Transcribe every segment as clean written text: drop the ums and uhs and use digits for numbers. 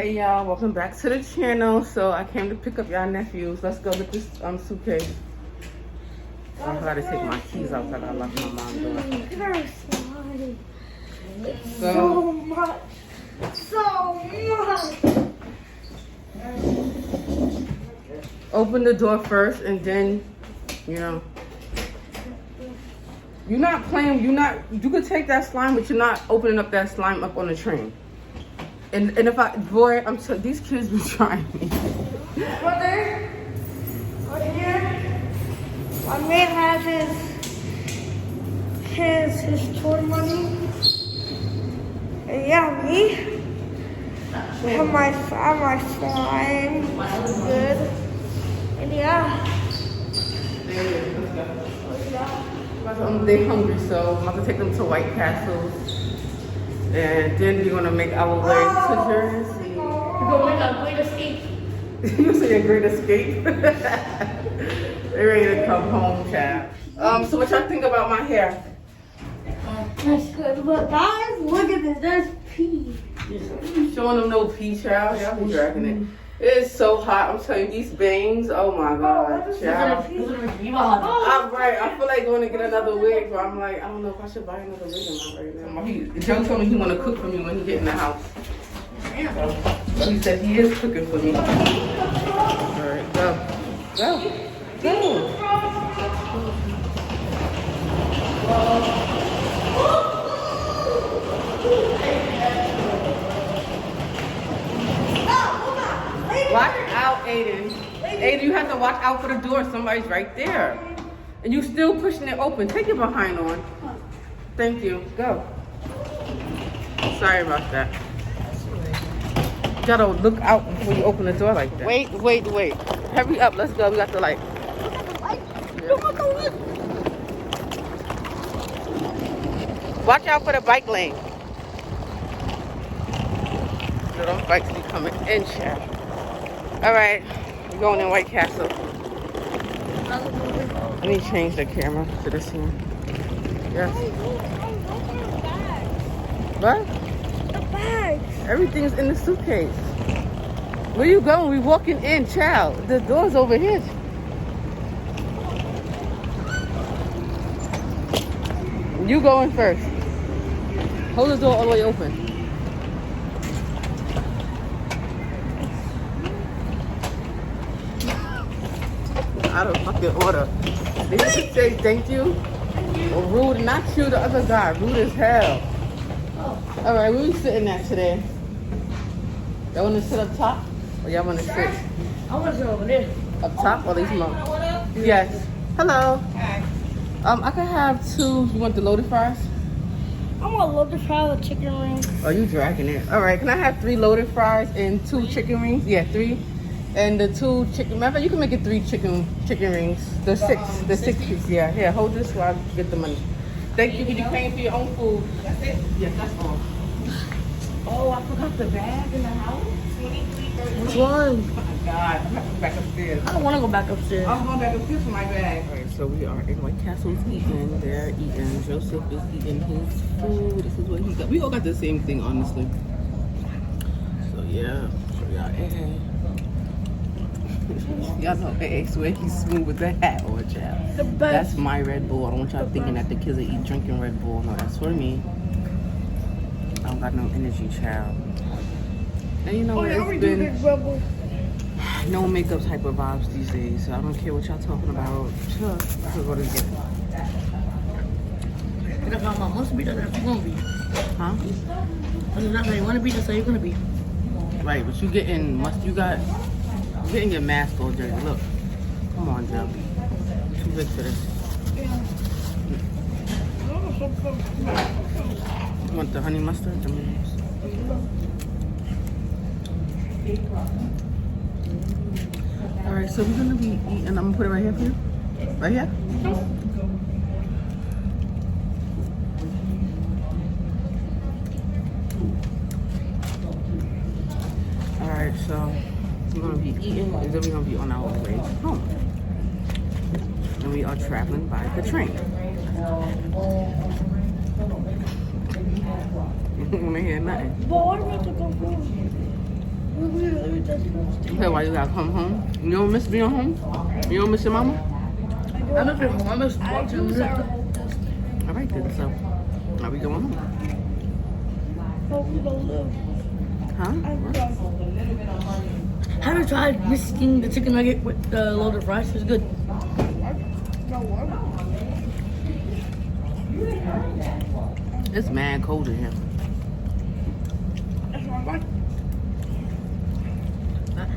Hey y'all, welcome back to the channel. So I came to pick up y'all nephews. Let's go get this suitcase. I gotta take my keys out because I left my mom door. So much. Open the door first and then, you know. You're not playing, you could take that slime, but you're not opening up that slime up on the train. And if these kids be trying me. Brother, over here, my man has his toy money. And yeah, me. Have my slime. Good. And yeah. They're hungry, so I'm about to take them to White Castle. And then we're gonna make our way to Jersey. We're gonna make a great escape. You say a great escape? They're ready to come home, child. So what y'all think about my hair? That's good. But guys, look at this. There's pee. Showing them no pee, child. Y'all be dragging it. It is so hot. I'm telling you, these bangs. Oh my god, child. I'm right. I feel like going to get another wig, but I'm like, I don't know if I should buy another wig or not right now. Joe told me he want to cook for me when he get in the house. So he said he is cooking for me. All right, go. Watch out, Aiden. Aiden, you have to watch out for the door. Somebody's right there. And you still pushing it open. Take your behind on. Thank you. Go. Sorry about that. You gotta look out before you open the door like that. Wait. Hurry up. Let's go. We got the light. Watch out for the bike lane. So them bikes be coming in, child. All right, we're going in White Castle. Let me change the camera to this one. Yes. What? The bags. Everything's in the suitcase. Where you going? We walking in, child. The door's over here. You going first. Hold the door all the way open. Out of fucking order. They used to say thank you. Or rude, not you, the other guy. Rude as hell. Alright, where we sitting at today? Y'all wanna sit up top? Or y'all wanna sit I want to sit over there. up top or these small? Yes. Hello. Hi. I could have 2. You want the loaded fries? I want loaded fries with chicken wings. Oh, you dragging it. Alright, can I have 3 loaded fries and 2 chicken wings? Yeah, 3. And the 2 chicken, matter of fact, you can make it 3 chicken rings. The 6 piece, yeah. Here, hold this while I get the money. Thank you. Can you pay for your own food? That's it? Yes, that's all. Oh, I forgot the bag in the house. Which one? Oh my God, I'm going to go back upstairs. I don't want to go back upstairs. I'm going back upstairs for my bag. All right, so we are in White Castle's eating. They're eating. Joseph is eating his food. This is what he got. We all got the same thing, honestly. So yeah, so y'all y'all know AA swear he's smooth with the hat on, child. The best. That's my Red Bull. I don't want y'all thinking that the kids are drinking Red Bull. No, that's for me. I don't got no energy, child. And you know what? It's been no makeup type of vibes these days, so I don't care what y'all talking about. Sure, I could go to get it. That's how my must be. That's how you're gonna be. Huh? That's how you want to be. That's how you're gonna be. Right, but you getting your mask all dirty. Look, come on, Joe. You're too big for this. You want the honey mustard? All right, so we're gonna be eating. I'm gonna put it right here for you. Right here. All right, so we're gonna be eating, and then we're gonna be on our way home. And we are traveling by the train. You don't wanna hear nothing. But what about the go home? Okay, why you gotta come home? You don't miss being home? You don't miss your mama? I miss being home. I miss watching her. Alright then, so are we going home? Huh? Have you tried mixing the chicken nugget with the loaded fries? It's good. It's mad cold in here.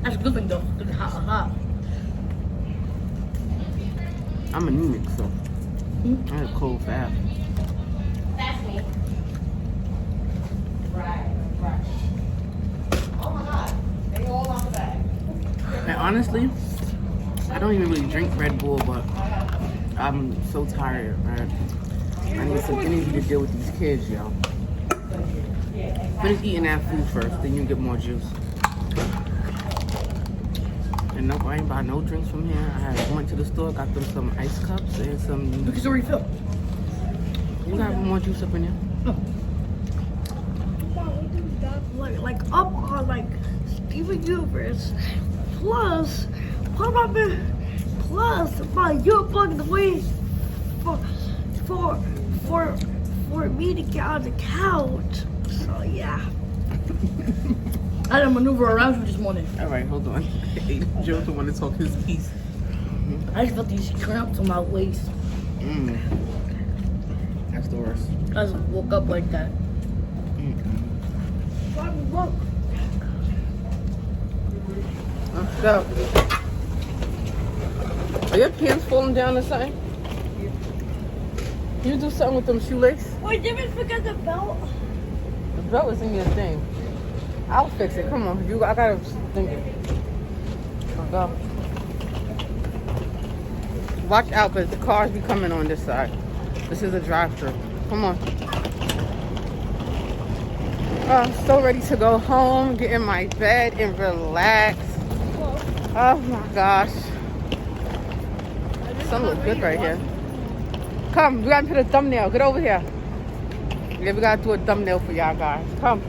That's a good thing though. It's hot. I'm anemic, so I had a cold fast. That's me. Right. Oh my God. They all on the bag. And honestly, I don't even really drink Red Bull, but I'm so tired, right? I need some energy to deal with these kids, yo. Finish eating that food first, then you get more juice. And nope, I ain't buy no drinks from here. I went to the store, got them some ice cups and some. Because it's refill. You got more juice up in there? Like up on like Steven Universe. Plus, what about me? Plus, my you plugged the way for me to get on the couch. So yeah. I had to maneuver around you this morning. All right, hold on. Joe want to talk his piece. I just felt these cramps on my waist. That's the worst. I just woke up like that. Look. Let's go. Are your pants falling down or something? Can you do something with them shoelaces? Wait, did we forget the belt? The belt is in your thing. I'll fix it. Come on. I gotta think it. I'll go. Watch out, because the cars be coming on this side. This is a drive-thru. Come on. Oh, I'm so ready to go home, get in my bed and relax. Oh my gosh. Sun looks good right here. Come, we gotta put a thumbnail. Get over here. Yeah, we gotta do a thumbnail for y'all guys. Come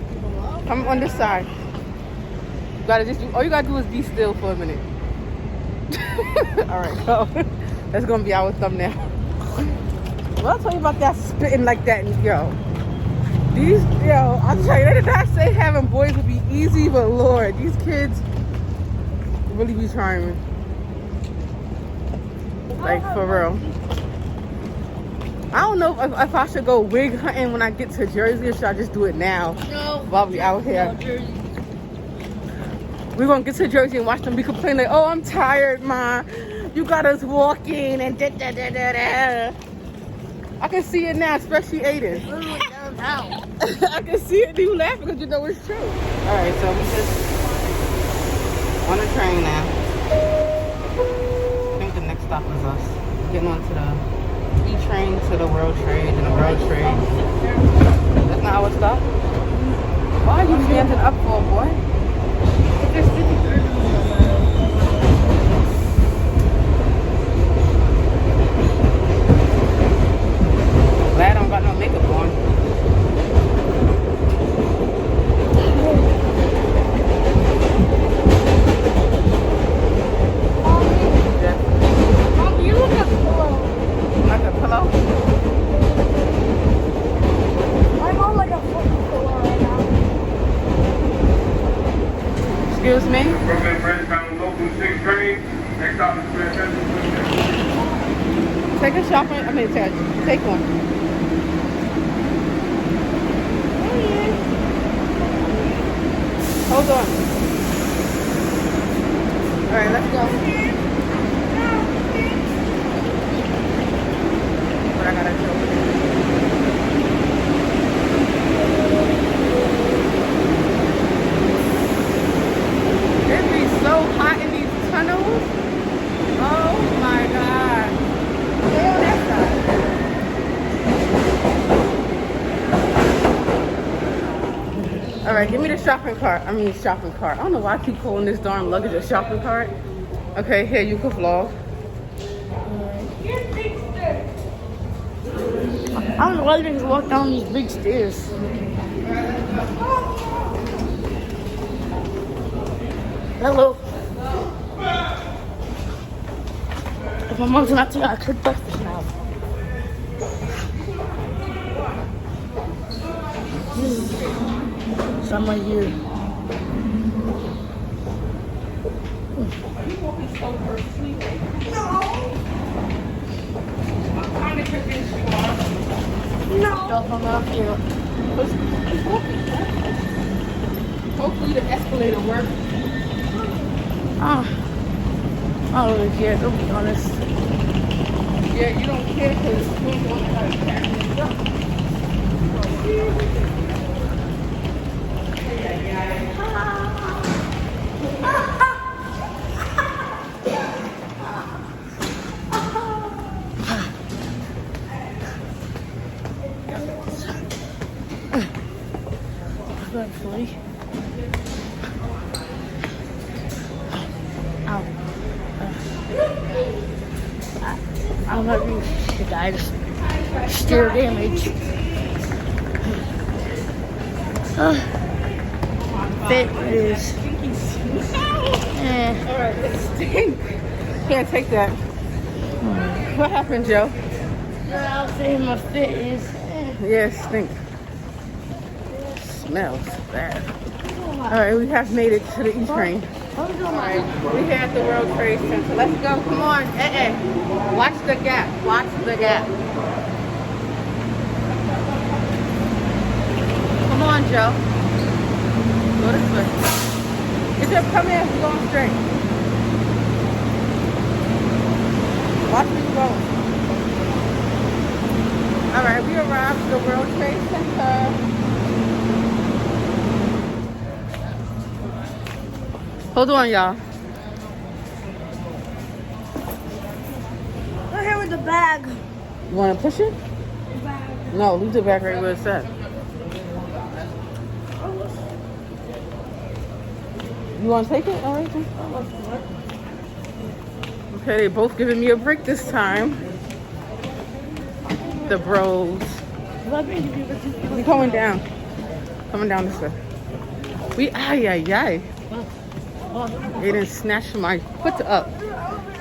on this side. You gotta just do, all you gotta do is be still for a minute. All right, so that's gonna be our thumbnail. Well, I'll tell you about that spitting like that, yo. I'll tell you, they did not say having boys would be easy, but Lord, these kids really be trying me. Like, for real. I don't know if I should go wig hunting when I get to Jersey, or should I just do it now? No. While we out here. No, Jersey. We're gonna get to Jersey and watch them be complaining like, oh, I'm tired, Ma. You got us walking and da-da-da-da-da. I can see it now, especially Aiden. I can see it, you laughing because you know it's true. All right, so we just on the train now. I think the next stop is us. Getting onto the E-train to the World Trade and the World Trade. That's not our stop? Why are you standing up for, boy? Glad I don't got no makeup on. You look at pillow. Like a pillow? I'm on like a fucking pillow right now. Excuse me? Brooklyn Bridge, bound local 6th grade. Next stop is Grand Central. Take a shopping, take one. Hold on. All right, let's go. What I gotta do? It be so hot in these tunnels. Oh my God. Stay on that side. All right, give me the shopping cart. I don't know why I keep calling this darn luggage a shopping cart. Okay, here, you can vlog. I don't know why they just walk down these big stairs. Hello. If my mom's not here, I cook breakfast now. So I'm right here. You won't be so sleeping. No. I'm kind of convinced you are. No. Y'all hung out here. It's walking. Hopefully the escalator works. I don't really care, to be honest. Yeah, you don't care because you don't want to have to carry it up. Eventually. Ow. I'm not doing shit, guys. Steer damage. Fit is. Alright, it stinks. Can't take that. What happened, Joe? I'll say my fit is. Yeah, it stinks. Smells bad. Alright, we have made it to the E train. Alright, we here at the World Trade Center. Let's go. Come on. Watch the gap. Watch the gap. Come on, Joe. Go this way. Get your come here. We're going straight. Watch me go. Alright, we arrived at the World Trade Center. Hold on, y'all. We're here with the bag. You want to push it? The bag. No, leave the bag right where it's at. You want to take it? All right. Then. Okay, they both giving me a break this time. The bros. We going down. Coming down this way. We ay. They didn't snatch my foot up.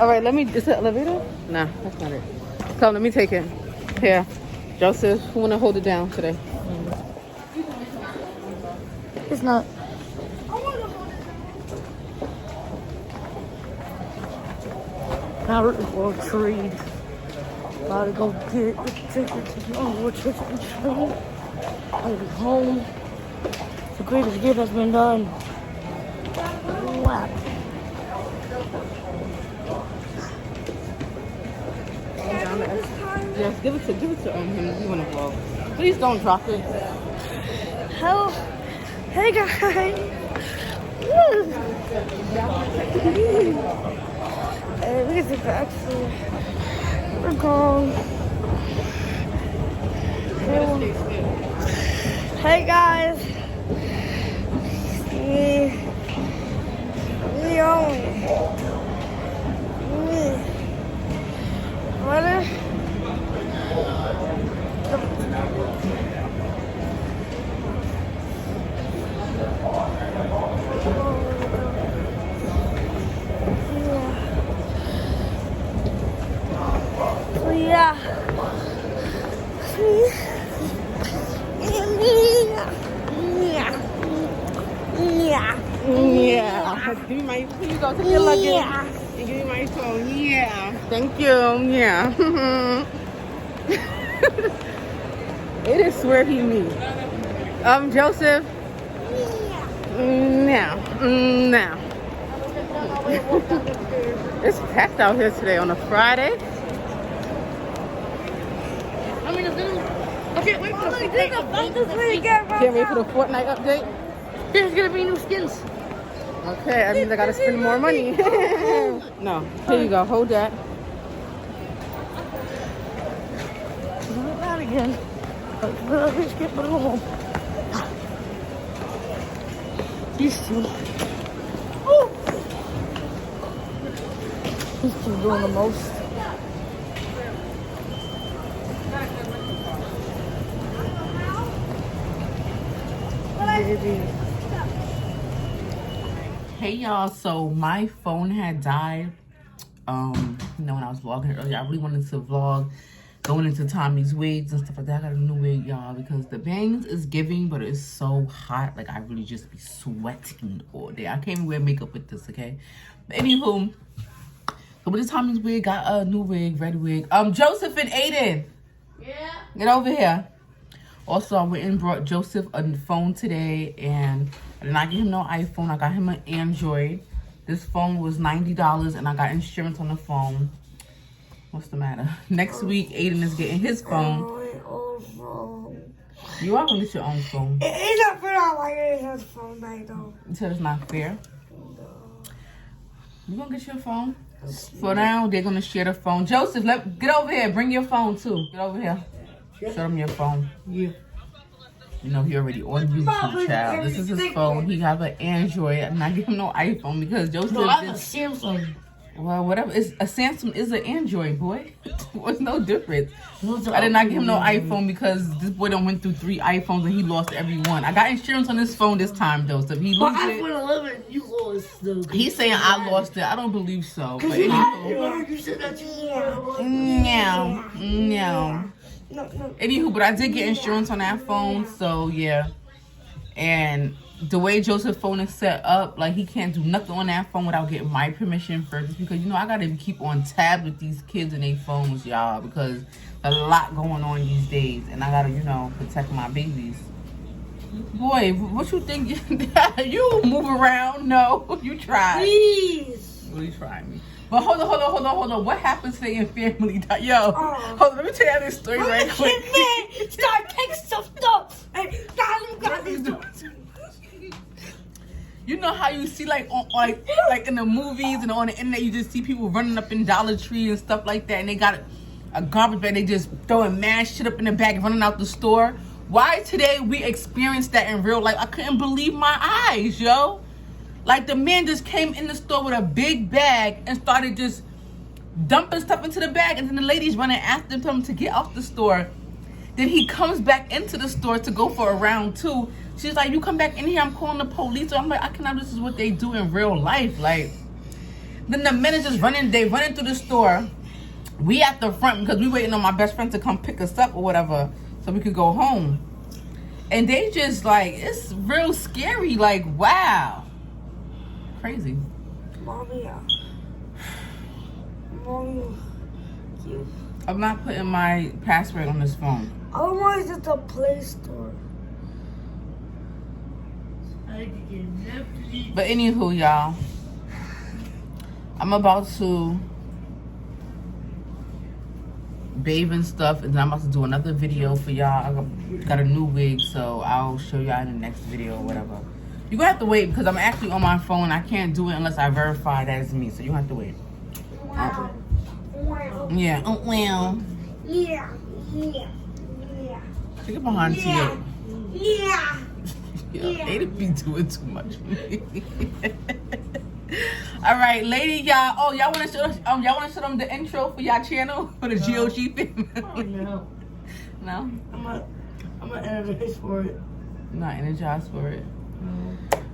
All right, let me. Is it elevator? Nah, that's not it. Come, let me take it. Here, Joseph. Who wanna hold it down today? It's not. Now we're World Trade. Gotta go get the ticket to the World Trade train. I'll be home. It's the greatest gift that's been done. Wow. Yes, give it to him if you wanna vlog. Please don't drop it. Hello. Hey guys. Hey, look at the backseat. We're gone. Hey guys. What? Yeah. Give me my. Here you go. Take your luggage. Yeah. And give me my phone. Yeah. Thank you. Yeah. It is swear he me. Joseph. Now. It's packed out here today on a Friday. I mean, I can't wait for the Fortnite update. Can't wait for the Fortnite update. There's gonna be new skins. Okay, that means I gotta spend more money. No, here you go. Hold that. Not again. But let's get home. These two. These two doing the most. Baby. Hey y'all, so my phone had died. You know, when I was vlogging earlier, I really wanted to vlog going into Tommy's wigs and stuff like that. I got a new wig, y'all, because the bangs is giving, but it's so hot. Like, I really just be sweating all day. I can't even wear makeup with this, okay? But anywho, so with the Tommy's wig, got a new wig, red wig. Joseph and Aiden. Yeah. Get over here. Also, I went and brought Joseph a phone today, and I did not get him no iPhone. I got him an Android. This phone was $90, and I got insurance on the phone. What's the matter? Next week, Aiden is getting his phone. You are going to get your own phone. It's not fair. I like it. It's phone night, though. You said it's not fair? You going to get your phone? For now, they're going to share the phone. Joseph, get over here. Bring your phone, too. Get over here. Show them your phone. Yeah. You know, he already on YouTube, child. This is his phone. He have an Android. I'm not giving him no iPhone because Joseph No, I have a Samsung. Well, whatever. It's a Samsung is an Android, boy. It's no difference. I did not give him no iPhone because this boy done went through 3 iPhones and he lost every one. I got insurance on this phone this time, Joseph. He But lost it. iPhone 11, you lost though. He's saying I lost it. I don't believe so. But You anywho, you said that no. Anywho, but I did get insurance on that phone, so yeah. And the way Joseph's phone is set up, like, he can't do nothing on that phone without getting my permission first. Just because, you know, I gotta keep on tabs with these kids and their phones, y'all, because a lot going on these days, and I gotta, you know, protect my babies. Boy, what you think? You move around? No, you try. Please. Really try me. But hold on. What happens today in family? Yo, hold on, let me tell you this story right quick. Start taking stuff up. Hey, got this. You know how you see like like in the movies and on the internet, you just see people running up in Dollar Tree and stuff like that, and they got a garbage bag, they just throwing mad shit up in the bag and running out the store. Why today we experienced that in real life? I couldn't believe my eyes, yo. Like, the man just came in the store with a big bag and started just dumping stuff into the bag, and then the ladies running after him to get off the store. Then he comes back into the store to go for a round 2. She's like, you come back in here, I'm calling the police. So I'm like, I cannot, this is what they do in real life. Like, then the men is just running, they running through the store. We at the front because we waiting on my best friend to come pick us up or whatever so we could go home. And they just like, it's real scary. Like, wow. Crazy. Mommy. I'm not putting my password on this phone. Otherwise, it's a Play Store. But anywho, y'all, I'm about to bathe and stuff, and then I'm about to do another video for y'all. I got a new wig, so I'll show y'all in the next video or whatever. You're gonna have to wait because I'm actually on my phone. I can't do it unless I verify that it's me, so you have to wait. Yeah. Oh, well. Yeah. Get behind Yeah. They didn't be doing too much for me. All right, lady, y'all. Oh, y'all want to show them the intro for y'all channel for the GOG family? Oh, no. No. I'm gonna energize for it. Not energized for it.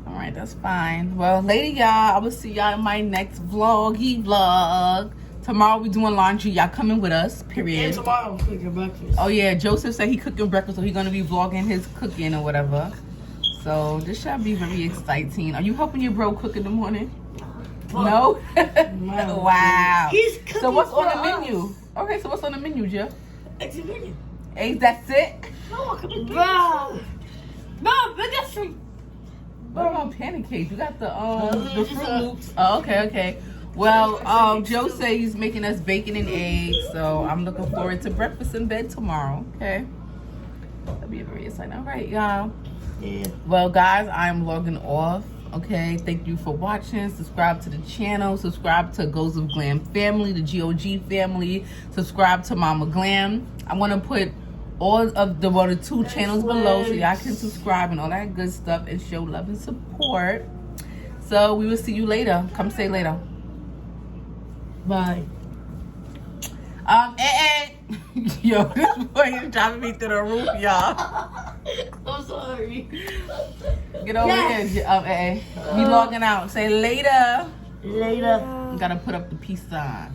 All right, that's fine. Well, lady, y'all, I will see y'all in my next vlog. Tomorrow we doing laundry. Y'all coming with us, period. And tomorrow I'm cooking breakfast. Oh yeah, Joseph said he cooking breakfast, so he's gonna be vlogging his cooking or whatever. So this shall be very exciting. Are you helping your bro cook in the morning? No? Wow. He's cooking. So what's on the for menu? us. Okay, so what's on the menu, Jeff? It's a menu. Eggs, that's it? No, I could Bro. No, but that's free. What about pancakes? You got the Fruit Loops. Oh, okay. Well, Joe says he's making us bacon and eggs, so I'm looking forward to breakfast in bed tomorrow. Okay. That'll be very exciting. All right, y'all. Yeah. Well, guys, I'm logging off. Okay, thank you for watching. Subscribe to the channel. Subscribe to Goals of Glam family, the GOG family. Subscribe to Mama Glam. I want to put all of the 2 channels below so y'all can subscribe and all that good stuff and show love and support. So we will see you later. Come say later. Bye. Yo, this boy is driving me through the roof, y'all. I'm sorry. Get over here, A. We logging out. Say later. Later. You gotta put up the peace sign.